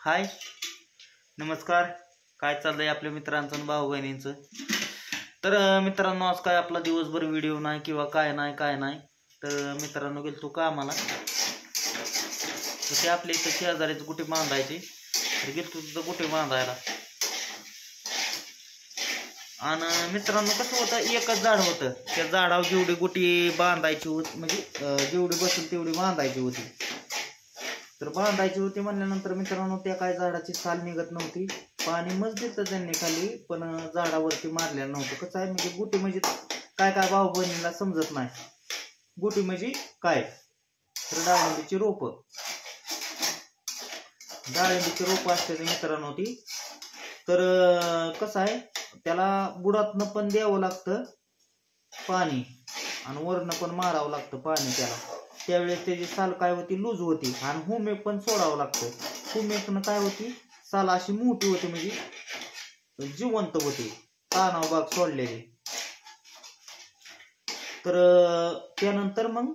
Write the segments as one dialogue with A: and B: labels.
A: हाय नमस्कार. काय चाललंय आपल्या मित्रांचं आणि भाऊ बहिणींचं. तर मित्रांनो, आज काय आपला दिवसभर व्हिडिओ नाही किंवा काय नाही. तर मित्रांनो गेलो कामाला. तर ते आपल्या इथं शेजारीच गुटे बांधायचे. तर गेलो तिथं गुटे बांधायला. आणि मित्रांनो कसं होतं, एकच झाड होतं. त्या झाडावर जेवढी गुटी बांधायची होती, म्हणजे जेवढी बसेल तेवढी बांधायची होती. तर बांधायची होती म्हणल्यानंतर मित्रांनो, त्या काय झाडाची साल निघत नव्हती. पाणी मस्त दिलं त्यांनी खाली, पण झाडावरती मारलेलं नव्हतं. कसं आहे, म्हणजे गुटी म्हणजे काय काय भाऊ बहिणीला समजत नाही. गुटी म्हणजे काय, तर डाळिंबीची रोप असते ते मित्रांनो ती. तर कसं आहे, त्याला बुडातनं पण द्यावं लागतं पाणी आणि वरनं पण मारावं लागतं पाणी त्याला. त्यावेळेस त्याची साल काय होती, लूज होती. आणि हुमेक पण सोडावं लागतं. हुमेकनं काय होती, साल अशी मोठी होती, म्हणजे जिवंत होती, तानाव बाग सोडलेली. तर त्यानंतर मग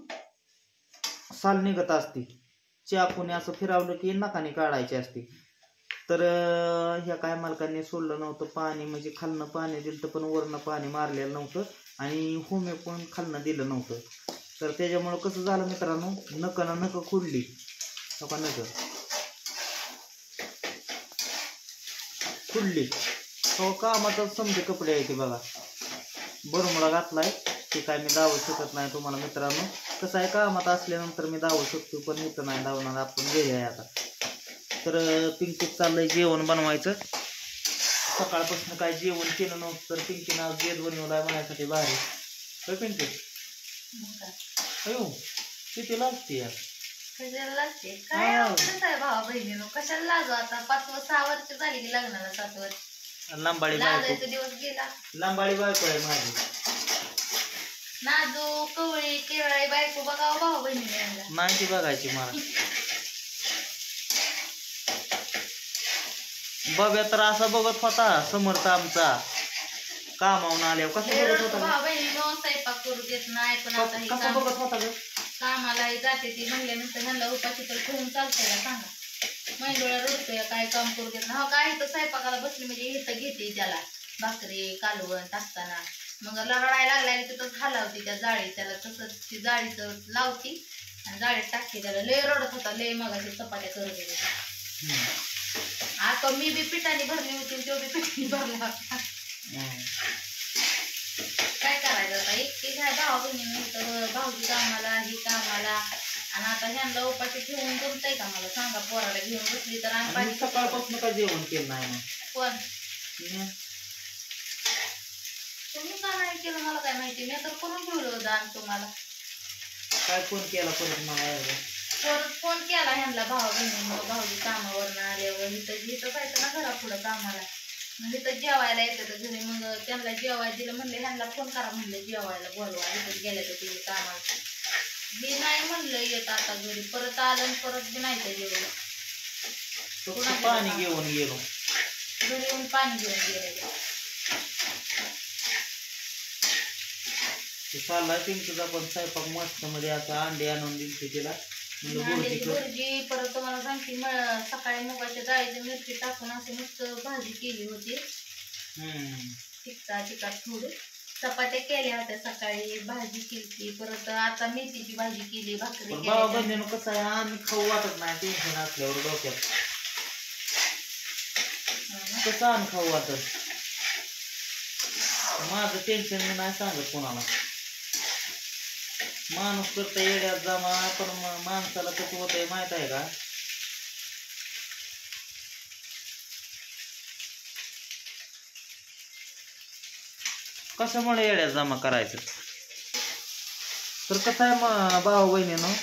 A: साल निघत असते. चाकूने असं फिरवलं की नाकाने काढायची असते. तर ह्या काय मालकांनी सोडलं नव्हतं पाणी, म्हणजे खालनं पाणी दिलं पण वरनं पाणी मारलेलं नव्हतं आणि हुमे पण खालनं दिलं नव्हतं. तर त्याच्यामुळं कसं झालं मित्रांनो, नकं खुडली. हो, कामाचा समजे कपडे आहे ते बघा. बरमुडा घातलाय, ते काय मी दावू शकत नाही तुम्हाला मित्रांनो. कसं आहे, कामात असल्यानंतर मी दावू शकतो, पण इथं नाही दावणार. आपण गेले आता. तर पिंकीत चाललंय जेवण बनवायचं. सकाळपासून काय जेवण केलं नव्हतं, तर पिंकीनं आज जेवण बनवलाय माझ्यासाठी भारी. तर पिंकी अयो किती लागते यार.
B: कशाला लागते काय आवडत आहे भावा बहिणीनो, कशाला लाजू. आता 5-6 वर्ष झाली की लग्नाला, 7 वर्ष.
A: लांबाळी
B: लाजायचा दिवस गेला.
A: लांबाळी बायको आहे माझी.
B: नाजू कवळी केवळी बायको बघावं भावा बहिणीने.
A: नाही ती बघायची मला. बघा तर असा बघत होता समर्थ आमचा कामावून आल्यावर. कसं बघत होता
B: भावा बहिणीनो, स्वयंपाक करू देत नाही. पण आता ही
A: कसं बघत होता ग.
B: कामाला जाते ती म्हणल्यानंतर ह्यांना उपाशी तर ठेवून चालतंय का सांगा. महिंदोळा रडतोय, काय काम करू देत ना. काय तर स्वयंपाकाला बसली म्हणजे इथं घेते त्याला भाकरी कालवण टाकताना. मग रडायला लागलाय तिथंच हलावती त्या जाळी, त्याला तसंच ती जाळीचं लावती आणि जाळीत टाकते त्याला. लय रडत होता, लय मगाशी चपात्या करू देत. आता मी बी पिठाने भरली होती, तो बी पिठाने भरला होता. काय करायचं आता, एकटी काय भावा बहिणी तर भाऊजी कामाला ही कामाला. आणि आता ह्यांना उपाशी ठेवून जमतंय का मला सांगा. पोराला घेऊन बसली तर आम्ही
A: सकाळपासून काय जेवण केलं नाही.
B: पण तुम्ही का नाही केलं मला काय माहिती. मी तर करून ठेवलं होतं आणि तुम्हाला
A: काय फोन केला परत मला.
B: परत फोन केला ह्यांना भावा बहिणींना. भाऊजी कामावरनं आल्यावर इथं जायचं ना घरा पुढं कामाला. मग इथं जेवायला येतं तर घरी. मग त्यांना जेवायला दिलं, म्हणलं ह्यांना फोन करा, म्हणलं जेवायला बोलवा. इथं गेल्या तर तिने कामाला. मी नाही म्हणलं येत आता घरी. परत आलं आणि परत बी नाही तर जेवलं.
A: पाणी घेऊन गेलो
B: घरी येऊन पाणी घेऊन गेलेलं.
A: चाललाय पिंकीचा पण स्वयंपाक मस्त मध्ये. आता अंडे आणून दिली तिला.
B: भुर्जी. परत तुम्हाला सांगते, सकाळी मुगाच्या डाळीची मिरची टाकून अशी मस्त भाजी केली होती. तिखट थोडी. चपात्या केल्या होत्या सकाळी, भाजी केली. परत आता मेथीची भाजी केली, भाकरी केली.
A: कसं आहे, आम्ही खाऊ वाटत नाही टेन्शन असल्यावर डोक्यात. कसं आण खाऊ वाटत. माझं टेन्शन मी नाही सांगत कोणाला. माणूस करता येड्यात जमा, पण माणसाला कसं होतंय माहित आहे का. कशामुळे येड्यात जमा करायचं. तर कसं आहे भाऊ बहिणीनं,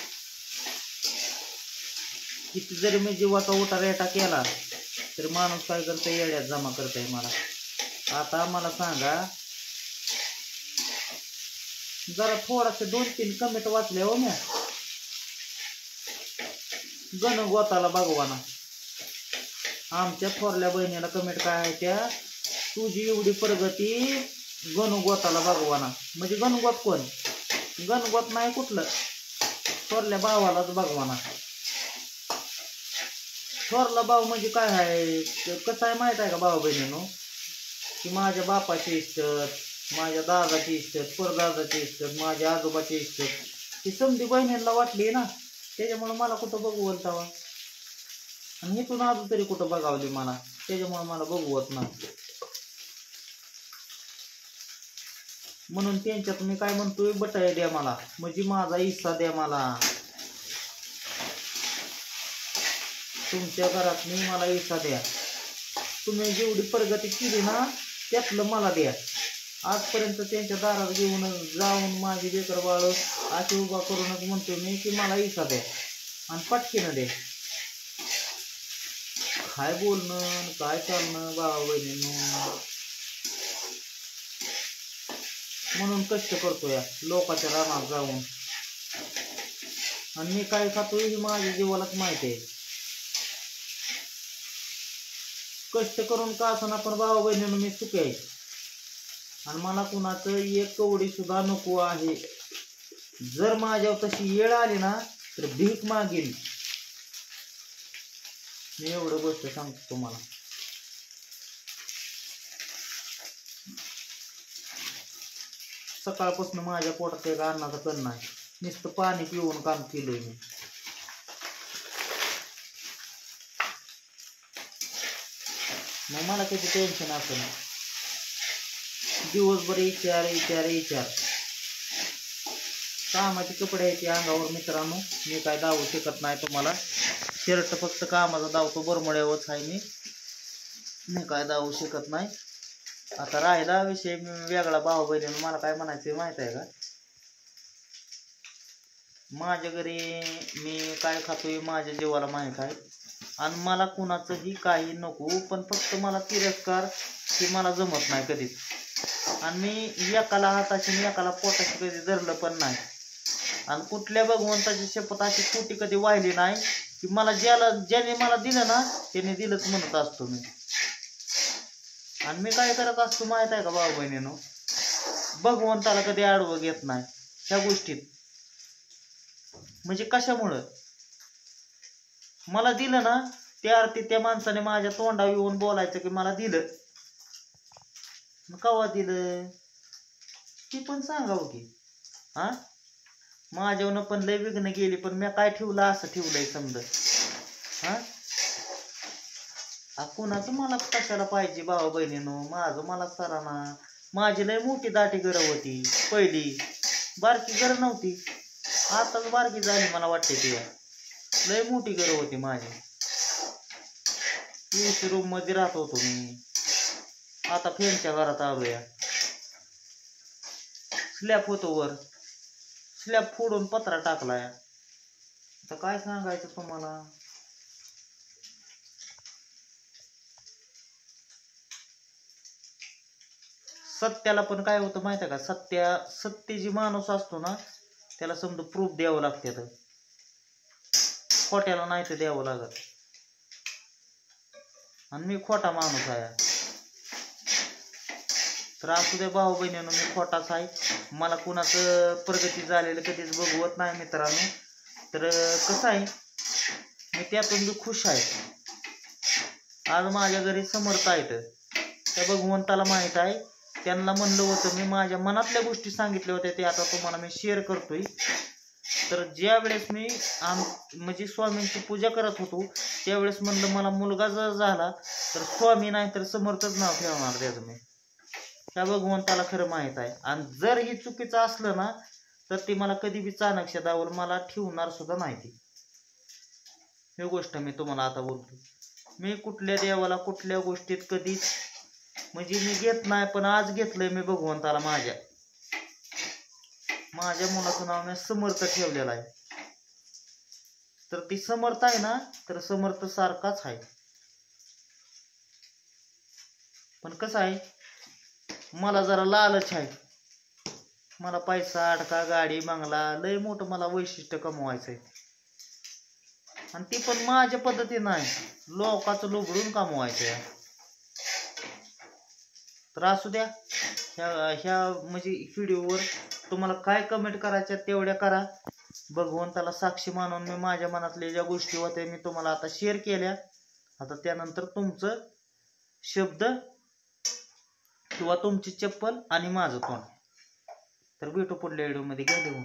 A: किती जरी मी जीवाचा उठा रेटा केला तरी माणूस काय करतोय, येड्यात जमा करताय मला. आता मला सांगा, जरा थोडासे 2-3 कमेंट वाचले हो म्या. गण गोताला भगवाना. आमच्या थोरल्या बहिणीला कमेंट काय आहे त्या, तुझी एवढी प्रगती गणगोताला भगवाना. म्हणजे गणगोत कोण, गणगोत नाही कुठलं, थोरल्या भावालाच भगवाना. थोरला भाऊ म्हणजे काय आहे, कसं आहे माहित आहे का भाऊ बहिणीनो, की माझ्या बापाची इज्जत, माझ्या दादाची इज्जत, परदादाची इज्जत, माझ्या आजोबाची इज्जत ती समधी बहिणींना वाटली ना, त्याच्यामुळे मला कुठं बघवत तवा, आणि इथून अजून तरी कुठं बघावली मला, त्याच्यामुळे मला बघवत नाही. म्हणून त्यांच्यात मी काय म्हणतोय, बटाया द्या मला, म्हणजे माझा हिस्सा द्या मला. तुमच्या घरात मी मला हिस्सा द्या. तुम्ही जेवढी प्रगती केली ना त्यातलं मला द्या. आजपर्यंत त्यांच्या दारात घेऊन जाऊन माझी लेकर बाळ अशी उभा करूनच म्हणतोय मी की मला हिस्सा द्या आणि पटकीनं द्या. काय बोलणं काय चालणं भावा बहिणींनो. म्हणून कष्ट करतोय लोकांच्या रानात जाऊन, आणि मी काय खातोय हे माझ्या जीवालाच माहिती आहे. कष्ट करून का असं पण भावा बहिणीनं मी सुखी आहे, आणि मला कुणाचं एक कवडी सुद्धा नको आहे. जर माझ्यावर तशी वेळ आली ना तर भीक मागेल. मी एवढं गोष्ट सांगतो तुम्हाला. सकाळपासून माझ्या पोटात एक अन्नाचं कण नाही, नुसतं पाणी पिऊन काम केलंय मी. मग मला किती टेन्शन असं ना, दिवसभर विचार. कामाचे कपडे आहेत अंगावर मित्रांनो, मी काय दावू शकत नाही तुम्हाला. शर्ट फक्त कामाचा दावतो, बरमड्यावरच आहे मी काय दावू शकत नाही. आता राहिला विषय वेगळा भाऊ बहिणीनं, मला काय म्हणायचं माहित आहे का, माझ्या घरी मी काय खातोय माझ्या जीवाला माहीत आहे, आणि मला कुणाचंही काही नको, पण फक्त मला तिरस्कार हे मला जमत नाही कधीच. आणि मी एकाला हाताशी आणि एकाला पोटाशी कधी धरलं पण नाही, आणि कुठल्या भगवंताची शपथ अशी खोटी कधी वाहिली नाही की मला ज्याने मला दिलं ना त्याने दिलंच म्हणत असतो मी. आणि मी काय करत असतो माहित आहे का भाऊ बहिणीनो, भगवंताला कधी आडवं घेत नाही ह्या गोष्टीत. म्हणजे कशामुळं, मला दिलं ना त्या अर्थी त्या माणसाने माझ्या तोंडावर येऊन बोलायचं की मला दिलं. कवा दिलं ती पण सांगावं की. हा माझ्यावरनं पण लय विघ्न गेली, पण मी काय ठेवलं असं ठेवलंय समज. हा कुणाचं मला कशाला पाहिजे भाऊ बहिणीनो, माझं मला सराना. माझी लय मोठी दाटी घरं होती पहिली, बारकी घरं नव्हती. आताच बारकी झाली मला वाटते ती. लय मोठी घरं होती माझी. AC रूम मध्ये राहत होतो मी, आता फॅनच्या घरात आलोया. स्लॅब होतो वर, स्लॅब फोडून पत्रा टाकलाय. आता काय सांगायचं तुम्हाला. सत्याला पण काय होतं माहिती आहे का, सत्य जी माणूस असतो ना त्याला समजा प्रूफ द्यावं लागतं, खोट्याला नाही तर द्यावं लागत. आणि मी खोटा माणूस आहे. तर असू दे भाऊ बहिणीनं, मी खोटाच आहे. मला कुणाचं प्रगती झालेलं कधीच बघवत नाही मित्रांनो. तर कसं आहे, मी त्यातून बी खुश आहे. आज माझ्या घरी समर्थ आहेत, त्या भगवंताला माहीत आहे. त्यांना म्हणलं होतं मी, माझ्या मनातल्या गोष्टी सांगितल्या होत्या ते आता तुम्हाला मी शेअर करतोय. तर ज्या वेळेस मी म्हणजे स्वामींची पूजा करत होतो त्यावेळेस म्हणलं मला मुलगा जर झाला तर स्वामी नाही तर समर्थच नाव ठेवणार त्याचं मी. त्या भगवंताला खरं माहीत आहे. आणि जर ही चुकीचं असलं ना तर ती मला कधी बी चाणक्य दावल मला ठेवणार सुद्धा नाही ती. ही गोष्ट मी तुम्हाला आता बोलतो. मी कुठल्या देवाला कुठल्या गोष्टीत कधीच म्हणजे मी घेत नाही, पण आज घेतलंय मी भगवंताला. माझ्या मुलाचं नाव मी समर्थ ठेवलेलं आहे. तर ती समर्थ आहे ना तर समर्थ सारखाच आहे. पण कसं आहे, मला जरा लालच आहे. मला पैसा अडका गाडी बंगला लय मोठं मला वैशिष्ट्य कमवायचंय, आणि ती पण माझ्या पद्धतीनं आहे, लोकांचं लुबडून कमवायचंय. तर असू द्या, ह्या म्हणजे व्हिडिओवर तुम्हाला काय कमेंट करायच्या तेवढ्या करा. भगवंताला साक्षी मानून मी माझ्या मनातल्या ज्या गोष्टी होत्या मी तुम्हाला आता शेअर केल्या. आता त्यानंतर तुमचं शब्द किंवा तुमची चप्पल आणि माझं तोंड. तर भेटू पुढल्या व्हिडिओमध्ये, घ्या लिहून.